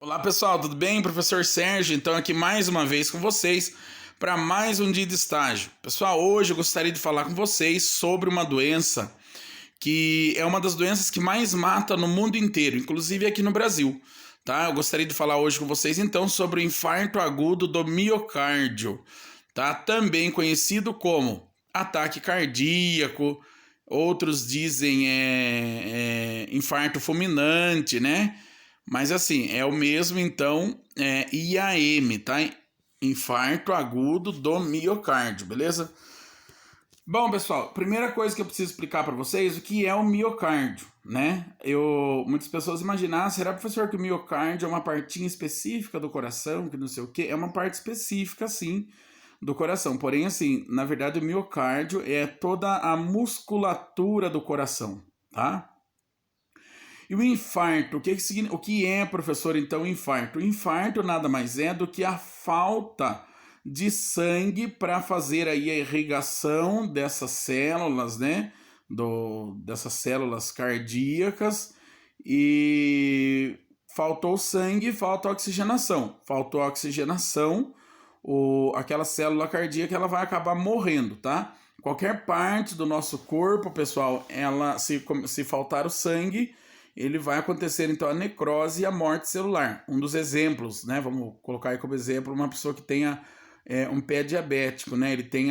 Olá pessoal, tudo bem? Professor Sérgio, então aqui mais uma vez com vocês para mais um dia de estágio. Pessoal, hoje eu gostaria de falar com vocês sobre uma doença que é uma das doenças que mais mata no mundo inteiro, inclusive aqui no Brasil, tá? Eu gostaria de falar hoje com vocês então sobre o infarto agudo do miocárdio, tá? Também conhecido como ataque cardíaco, outros dizem infarto fulminante, né? Mas assim, é o mesmo então, IAM, tá? Infarto agudo do miocárdio, beleza? Bom, pessoal, primeira coisa que eu preciso explicar para vocês o que é o miocárdio, né? Muitas pessoas imaginam, será, professor, que o miocárdio é uma partinha específica do coração, que não sei o quê? É uma parte específica, sim, do coração. Porém, assim, na verdade, o miocárdio é toda a musculatura do coração, tá? E o infarto, o que é, professor, então, o infarto? O infarto nada mais é do que a falta de sangue para fazer aí a irrigação dessas células, né? Dessas células cardíacas e faltou sangue, falta oxigenação. Faltou oxigenação, aquela célula cardíaca ela vai acabar morrendo, tá? Qualquer parte do nosso corpo, pessoal, se faltar o sangue, ele vai acontecer então a necrose e a morte celular. Um dos exemplos, né? Vamos colocar aí como exemplo uma pessoa que tenha um pé diabético, né? Ele tem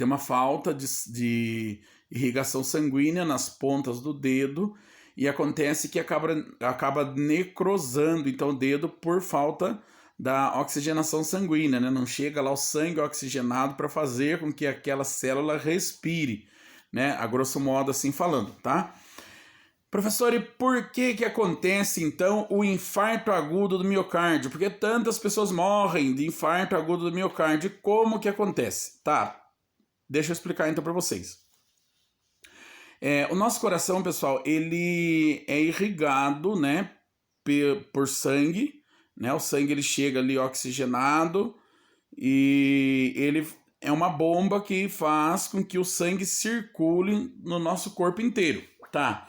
uma falta de irrigação sanguínea nas pontas do dedo e acontece que acaba necrosando então o dedo por falta da oxigenação sanguínea, né? Não chega lá o sangue oxigenado para fazer com que aquela célula respire, né? A grosso modo assim falando, tá? Professor, e por que acontece então o infarto agudo do miocárdio? Por que tantas pessoas morrem de infarto agudo do miocárdio? Como que acontece? Tá, deixa eu explicar então para vocês. O nosso coração, pessoal, ele é irrigado, né, por sangue, né? O sangue ele chega ali oxigenado e ele é uma bomba que faz com que o sangue circule no nosso corpo inteiro, tá?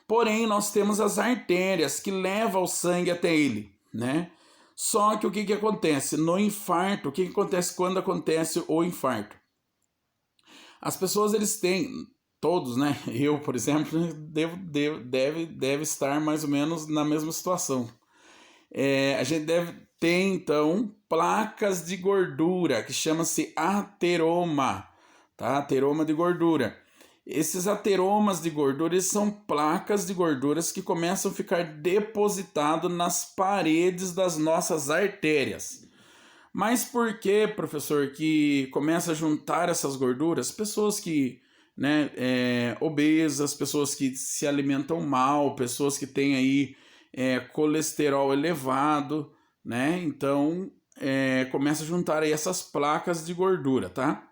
Porém, nós temos as artérias que levam o sangue até ele, né? Só que o que acontece? No infarto, o que acontece quando acontece o infarto? As pessoas, eles têm, todos, né? Eu, por exemplo, deve estar mais ou menos na mesma situação. A gente deve ter, então, placas de gordura, que chama-se ateroma, tá? Ateroma de gordura. Esses ateromas de gordura são placas de gorduras que começam a ficar depositadas nas paredes das nossas artérias. Mas por que, professor, que começa a juntar essas gorduras? Pessoas que, né, obesas, pessoas que se alimentam mal, pessoas que têm aí colesterol elevado, né? Então, começa a juntar aí essas placas de gordura, tá?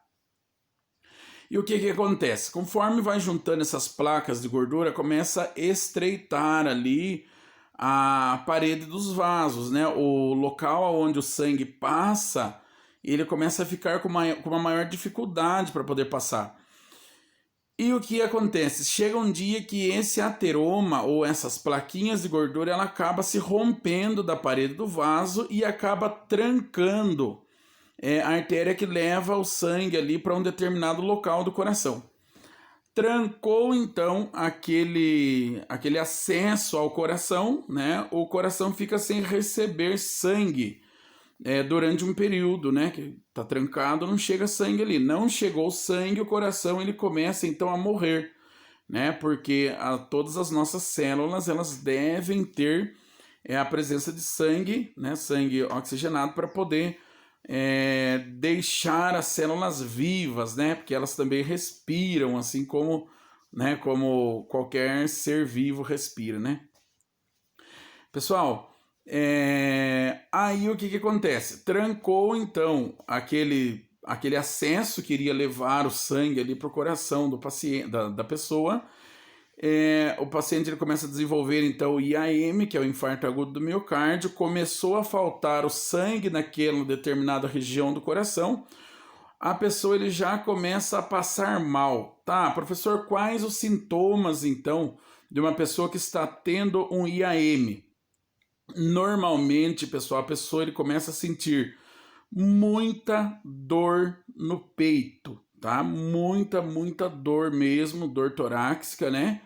E o que acontece? Conforme vai juntando essas placas de gordura, começa a estreitar ali a parede dos vasos, né? O local onde o sangue passa, ele começa a ficar com uma maior dificuldade para poder passar. E o que acontece? Chega um dia que esse ateroma ou essas plaquinhas de gordura, ela acaba se rompendo da parede do vaso e acaba trancando a artéria que leva o sangue ali para um determinado local do coração. Trancou então aquele acesso ao coração, né? O coração fica sem receber sangue durante um período, né? Que está trancado, não chega sangue ali. Não chegou sangue, o coração ele começa então a morrer, né? Porque todas as nossas células elas devem ter a presença de sangue, né? Sangue oxigenado para poder deixar as células vivas, né? Porque elas também respiram, assim como, né? Como qualquer ser vivo respira, né? Pessoal, aí o que acontece? Trancou então aquele acesso que iria levar o sangue ali para o coração do paciente, da pessoa. O paciente ele começa a desenvolver então o IAM, que é o infarto agudo do miocárdio, começou a faltar o sangue naquela determinada região do coração, a pessoa ele já começa a passar mal. Tá, professor, quais os sintomas então de uma pessoa que está tendo um IAM? Normalmente, pessoal, a pessoa ele começa a sentir muita dor no peito, tá? Muita dor mesmo, dor torácica, né?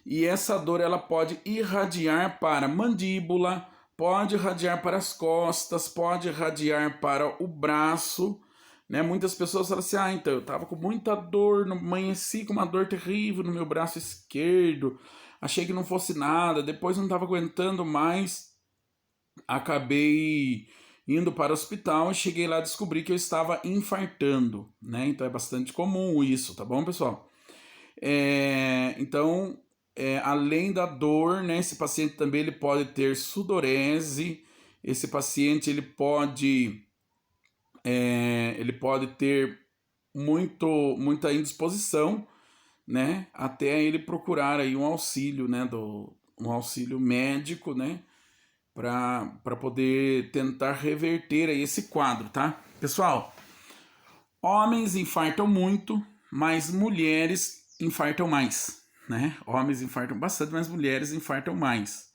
E essa dor ela pode irradiar para a mandíbula, pode irradiar para as costas, pode irradiar para o braço, né? Muitas pessoas falam assim: ah, então eu tava com muita dor, amanheci com uma dor terrível no meu braço esquerdo, achei que não fosse nada, depois não estava aguentando mais, acabei indo para o hospital e cheguei lá e descobri que eu estava infartando, né? Então é bastante comum isso, tá bom, pessoal? Então, além da dor, né, esse paciente também ele pode ter sudorese, esse paciente ele pode ter muita indisposição, né, até ele procurar aí um auxílio, né, um auxílio médico, né, para poder tentar reverter aí esse quadro, tá? Pessoal, homens infartam muito, mas mulheres infartam mais, né? Homens infartam bastante, mas mulheres infartam mais.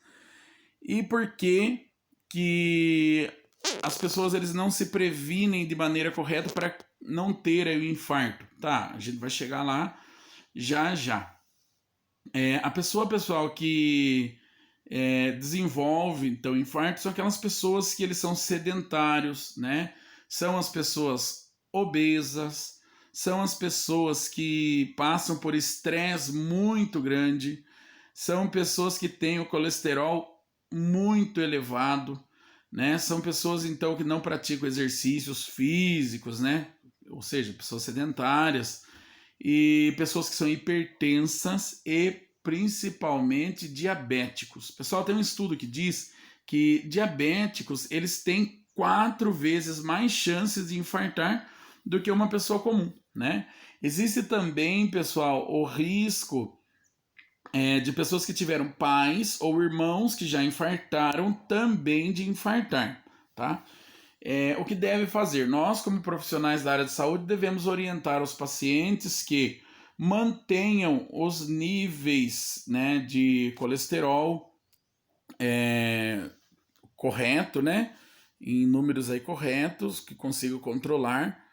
E por que as pessoas eles não se previnem de maneira correta para não ter aí o infarto? Tá, a gente vai chegar lá já já. A pessoa, pessoal, que desenvolve então infarto são aquelas pessoas que eles são sedentários, né? São as pessoas obesas, são as pessoas que passam por estresse muito grande, são pessoas que têm o colesterol muito elevado, né? São pessoas então que não praticam exercícios físicos, né? Ou seja, pessoas sedentárias e pessoas que são hipertensas e principalmente diabéticos. Pessoal, tem um estudo que diz que diabéticos eles têm 4 vezes mais chances de infartar do que uma pessoa comum, né? Existe também, pessoal, o risco de pessoas que tiveram pais ou irmãos que já infartaram também de infartar, tá? O que deve fazer? Nós, como profissionais da área de saúde, devemos orientar os pacientes que mantenham os níveis, né, de colesterol correto, né, em números aí corretos, que consigam controlar.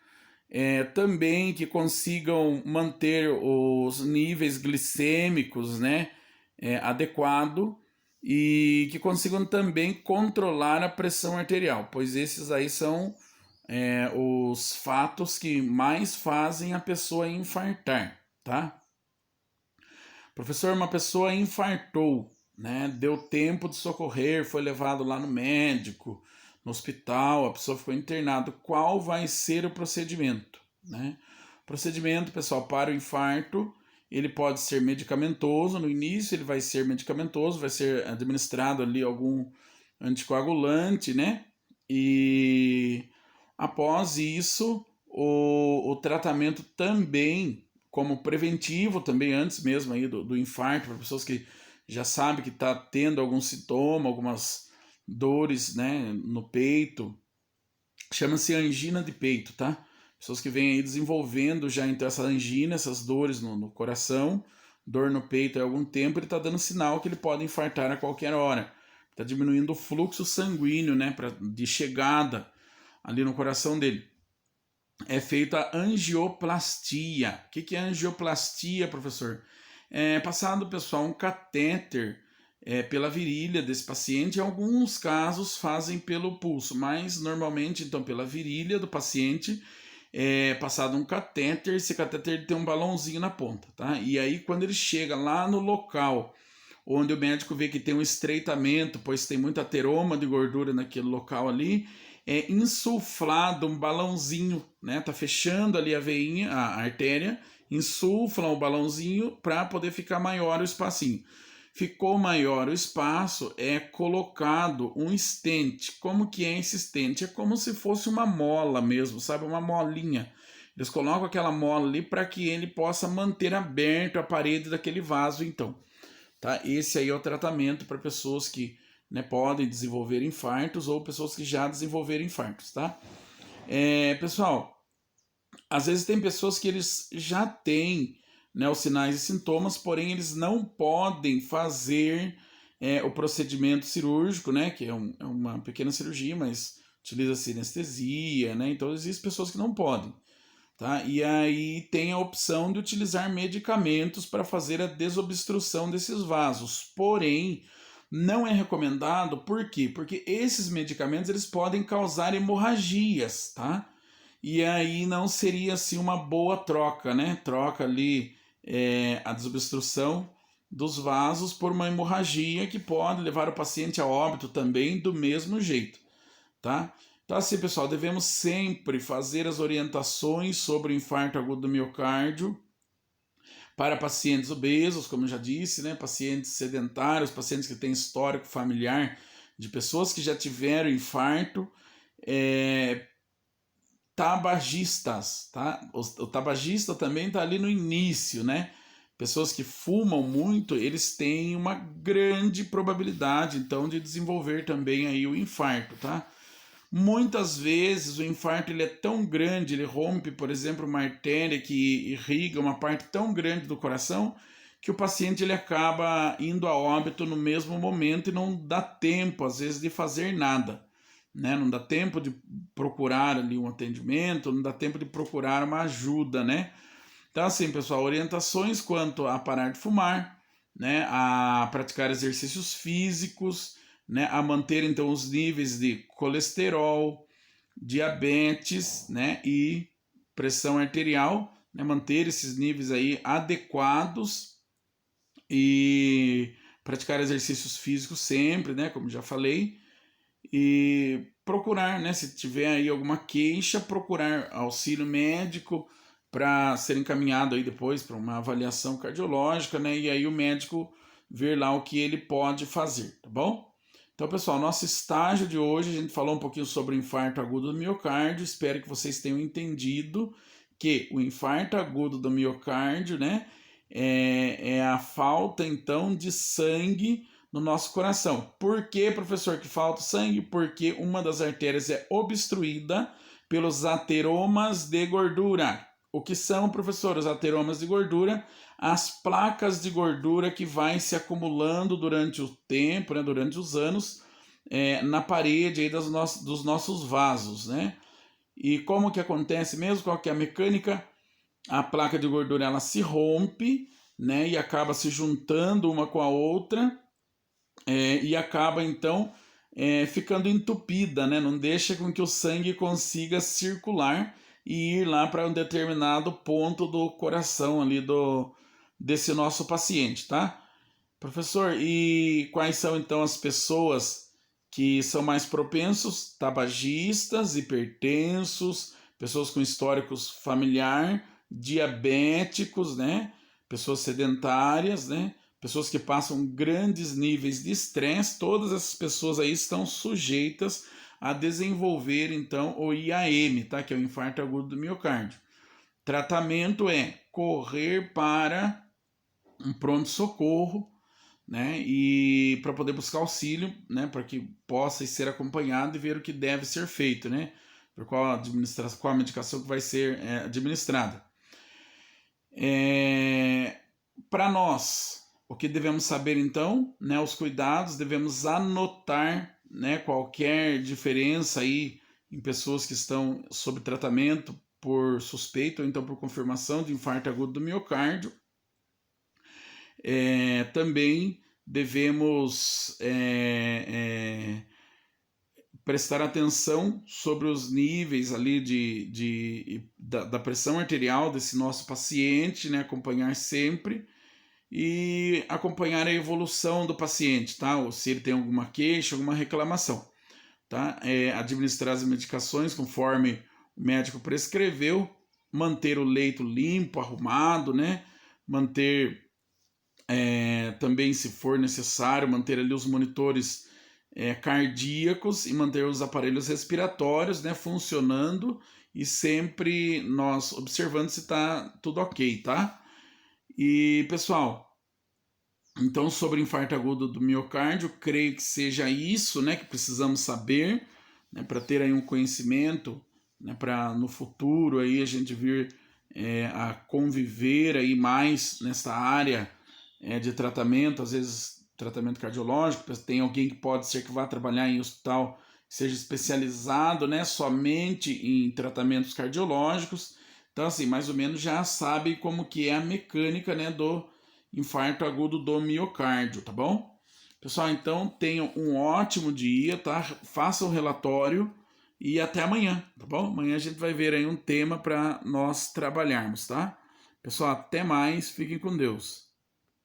Também que consigam manter os níveis glicêmicos, né, adequado e que consigam também controlar a pressão arterial, pois esses aí são os fatos que mais fazem a pessoa infartar, tá? Professor, uma pessoa infartou, né? Deu tempo de socorrer, foi levado lá no médico, no hospital, a pessoa ficou internada. Qual vai ser o procedimento, né? O procedimento, pessoal, para o infarto, ele pode ser medicamentoso. No início, ele vai ser medicamentoso, vai ser administrado ali algum anticoagulante, né? E após isso, o tratamento também como preventivo, também antes mesmo aí do infarto, para pessoas que já sabem que está tendo algum sintoma, algumas dores, né, no peito, chama-se angina de peito, tá? Pessoas que vêm aí desenvolvendo já então essa angina, essas dores no coração, dor no peito há algum tempo, ele está dando sinal que ele pode infartar a qualquer hora. Está diminuindo o fluxo sanguíneo, né, de chegada ali no coração dele. É feita a angioplastia. O que é angioplastia, professor? É passado, pessoal, um catéter pela virilha desse paciente. Em alguns casos fazem pelo pulso, mas normalmente então pela virilha do paciente é passado um catéter. Esse catéter tem um balãozinho na ponta, tá? E aí quando ele chega lá no local onde o médico vê que tem um estreitamento, pois tem muita ateroma de gordura naquele local ali, é insuflado um balãozinho, né? Tá fechando ali a veinha, a artéria, insuflam o balãozinho para poder ficar maior o espacinho. Ficou maior o espaço, é colocado um stent. Como que é esse stent? É como se fosse uma mola mesmo, sabe? Uma molinha. Eles colocam aquela mola ali para que ele possa manter aberto a parede daquele vaso, então. Tá? Esse aí é o tratamento para pessoas que, né, podem desenvolver infartos ou pessoas que já desenvolveram infartos, tá? Pessoal, às vezes tem pessoas que eles já têm, né, os sinais e sintomas, porém eles não podem fazer o procedimento cirúrgico, né, que é uma pequena cirurgia, mas utiliza-se anestesia, né, então existem pessoas que não podem. Tá? E aí tem a opção de utilizar medicamentos para fazer a desobstrução desses vasos. Porém, não é recomendado, por quê? Porque esses medicamentos eles podem causar hemorragias, tá? E aí não seria assim uma boa troca, né? Troca ali a desobstrução dos vasos por uma hemorragia que pode levar o paciente a óbito também do mesmo jeito, tá? Então, assim, pessoal, devemos sempre fazer as orientações sobre o infarto agudo do miocárdio para pacientes obesos, como eu já disse, né? Pacientes sedentários, pacientes que têm histórico familiar de pessoas que já tiveram infarto, tabagistas, tá? O tabagista também está ali no início, né? Pessoas que fumam muito, eles têm uma grande probabilidade, então, de desenvolver também aí o infarto, tá? Muitas vezes o infarto ele é tão grande, ele rompe, por exemplo, uma artéria que irriga uma parte tão grande do coração, que o paciente ele acaba indo a óbito no mesmo momento e não dá tempo, às vezes, de fazer nada. Né? Não dá tempo de procurar ali um atendimento, não dá tempo de procurar uma ajuda, né? Então, assim, pessoal, orientações quanto a parar de fumar, né? A praticar exercícios físicos, né? A manter, então, os níveis de colesterol, diabetes, né? E pressão arterial, né? Manter esses níveis aí adequados e praticar exercícios físicos sempre, né? Como já falei, e procurar, né, se tiver aí alguma queixa, procurar auxílio médico para ser encaminhado aí depois para uma avaliação cardiológica, né, e aí o médico ver lá o que ele pode fazer, tá bom? Então, pessoal, nosso estágio de hoje, a gente falou um pouquinho sobre o infarto agudo do miocárdio, espero que vocês tenham entendido que o infarto agudo do miocárdio, né, é a falta, então, de sangue no nosso coração. Por que, professor, que falta sangue? Porque uma das artérias é obstruída pelos ateromas de gordura. O que são, professor, os ateromas de gordura? As placas de gordura que vai se acumulando durante o tempo, né, durante os anos, na parede aí dos nossos vasos, né? E como que acontece mesmo? Qual que é a mecânica? A placa de gordura ela se rompe, né, e acaba se juntando uma com a outra, e acaba então ficando entupida, né? Não deixa com que o sangue consiga circular e ir lá para um determinado ponto do coração ali desse nosso paciente, tá? Professor, e quais são então as pessoas que são mais propensos? Tabagistas, hipertensos, pessoas com históricos familiar, diabéticos, né? Pessoas sedentárias, né? Pessoas que passam grandes níveis de estresse, todas essas pessoas aí estão sujeitas a desenvolver então o IAM, tá? Que é o infarto agudo do miocárdio. Tratamento é correr para um pronto-socorro, né? E para poder buscar auxílio, né? Para que possa ser acompanhado e ver o que deve ser feito, né? Por qual a medicação que vai ser administrada. Para nós, o que devemos saber então, né, os cuidados, devemos anotar, né, qualquer diferença aí em pessoas que estão sob tratamento por suspeita ou então por confirmação de infarto agudo do miocárdio. Também devemos prestar atenção sobre os níveis ali da pressão arterial desse nosso paciente, né, acompanhar sempre e acompanhar a evolução do paciente, tá? Ou se ele tem alguma queixa, alguma reclamação, tá? Administrar as medicações conforme o médico prescreveu, manter o leito limpo, arrumado, né? Manter também, se for necessário, manter ali os monitores cardíacos e manter os aparelhos respiratórios, né, funcionando e sempre nós observando se está tudo ok, tá? E, pessoal, então, sobre infarto agudo do miocárdio, creio que seja isso, né, que precisamos saber, né, para ter aí um conhecimento, né, para no futuro aí a gente vir a conviver aí mais nessa área de tratamento, às vezes tratamento cardiológico, tem alguém que pode ser que vá trabalhar em hospital que seja especializado, né, somente em tratamentos cardiológicos. Então, assim, mais ou menos já sabe como que é a mecânica, né, do infarto agudo do miocárdio, tá bom? Pessoal, então tenham um ótimo dia, tá? Façam o relatório e até amanhã, tá bom? Amanhã a gente vai ver aí um tema para nós trabalharmos, tá? Pessoal, até mais, fiquem com Deus.